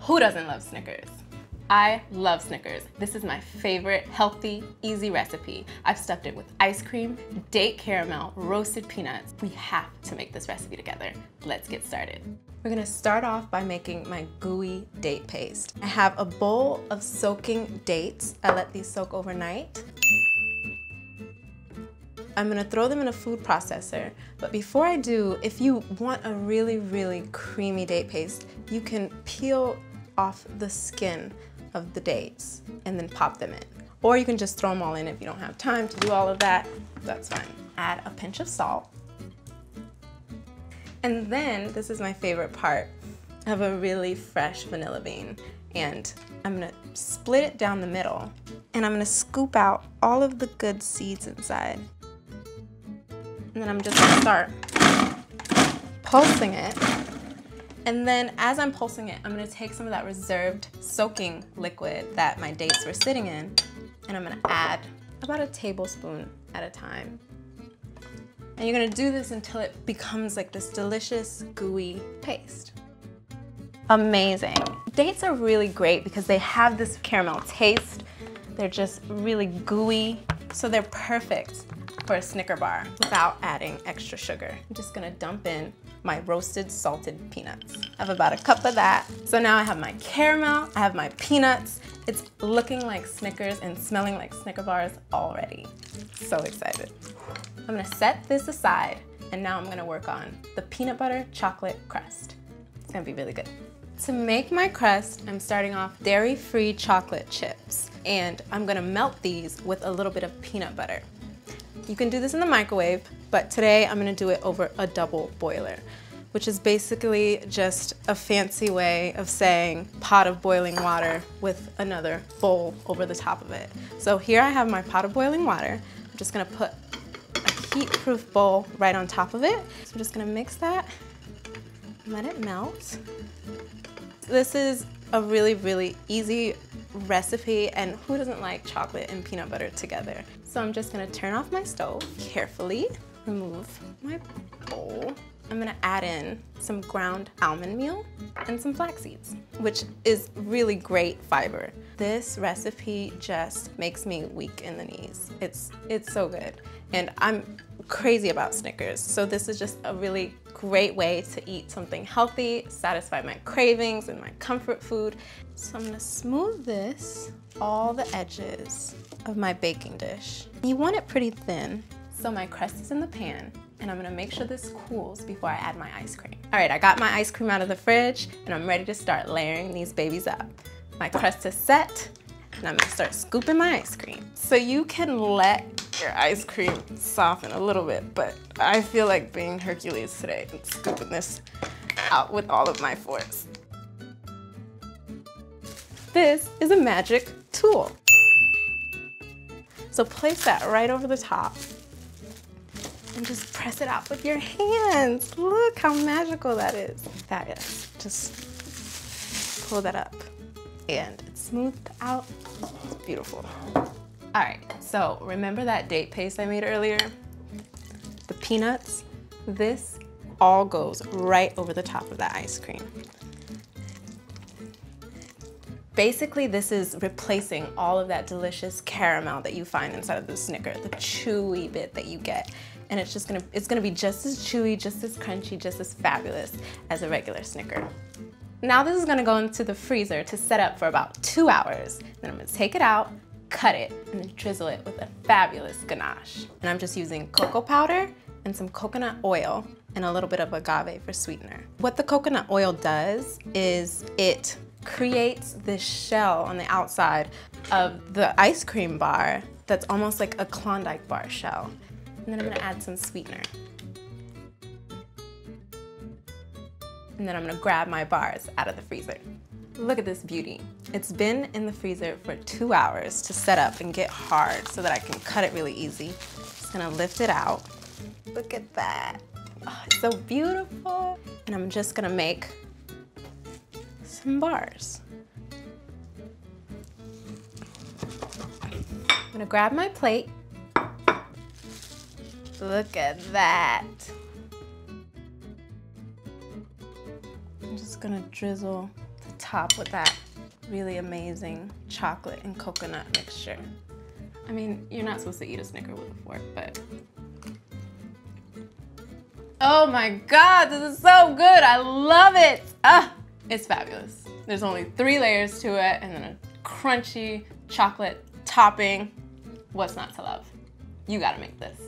Who doesn't love Snickers? I love Snickers. This is my favorite healthy, easy recipe. I've stuffed it with ice cream, date caramel, roasted peanuts. We have to make this recipe together. Let's get started. We're gonna start off by making my gooey date paste. I have a bowl of soaking dates. I let these soak overnight. I'm gonna throw them in a food processor, but before I do, if you want a really, really creamy date paste, you can peel off the skin of the dates and then pop them in. Or you can just throw them all in if you don't have time to do all of that, that's fine. Add a pinch of salt. And then, this is my favorite part, I have a really fresh vanilla bean. And I'm gonna split it down the middle and I'm gonna scoop out all of the good seeds inside. And then I'm just gonna start pulsing it. And then as I'm pulsing it, I'm gonna take some of that reserved soaking liquid that my dates were sitting in, and I'm gonna add about a tablespoon at a time. And you're gonna do this until it becomes like this delicious, gooey paste. Amazing. Dates are really great because they have this caramel taste. They're just really gooey, so they're perfect for a Snicker bar without adding extra sugar. I'm just gonna dump in my roasted salted peanuts. I have about a cup of that. So now I have my caramel, I have my peanuts. It's looking like Snickers and smelling like Snicker bars already. So excited. I'm gonna set this aside and now I'm gonna work on the peanut butter chocolate crust. It's gonna be really good. To make my crust, I'm starting off dairy-free chocolate chips and I'm gonna melt these with a little bit of peanut butter. You can do this in the microwave, but today I'm gonna do it over a double boiler, which is basically just a fancy way of saying pot of boiling water with another bowl over the top of it. So here I have my pot of boiling water. I'm just gonna put a heat-proof bowl right on top of it. So I'm just gonna mix that, let it melt. This is a really, really easy recipe, and who doesn't like chocolate and peanut butter together? So I'm just gonna turn off my stove, carefully remove my bowl. I'm gonna add in some ground almond meal and some flax seeds, which is really great fiber. This recipe just makes me weak in the knees. It's so good. And I'm crazy about Snickers, so this is just a really great way to eat something healthy, satisfy my cravings and my comfort food. So I'm gonna smooth this, all the edges of my baking dish. You want it pretty thin. So my crust is in the pan, and I'm gonna make sure this cools before I add my ice cream. All right, I got my ice cream out of the fridge, and I'm ready to start layering these babies up. My crust is set, and I'm gonna start scooping my ice cream. So you can let your ice cream soften a little bit, but I feel like being Hercules today and scooping this out with all of my force. This is a magic tool. So place that right over the top and just press it out with your hands. Look how magical that is. Fabulous. Just pull that up and it's smoothed out. It's beautiful. All right, so remember that date paste I made earlier? The peanuts? This all goes right over the top of that ice cream. Basically, this is replacing all of that delicious caramel that you find inside of the Snicker, the chewy bit that you get. And it's gonna be just as chewy, just as crunchy, just as fabulous as a regular Snicker. Now this is gonna go into the freezer to set up for about 2 hours. Then I'm gonna take it out, cut it, and then drizzle it with a fabulous ganache. And I'm just using cocoa powder and some coconut oil and a little bit of agave for sweetener. What the coconut oil does is it creates this shell on the outside of the ice cream bar that's almost like a Klondike bar shell. And then I'm gonna add some sweetener. And then I'm gonna grab my bars out of the freezer. Look at this beauty. It's been in the freezer for 2 hours to set up and get hard so that I can cut it really easy. Just gonna lift it out. Look at that. Oh, it's so beautiful. And I'm just gonna make some bars. I'm gonna grab my plate. Look at that. I'm just gonna drizzle the top with that really amazing chocolate and coconut mixture. I mean, you're not supposed to eat a Snicker with a fork, but... Oh my God, this is so good. I love it. Ah, it's fabulous. There's only 3 layers to it and then a crunchy chocolate topping. What's not to love? You gotta make this.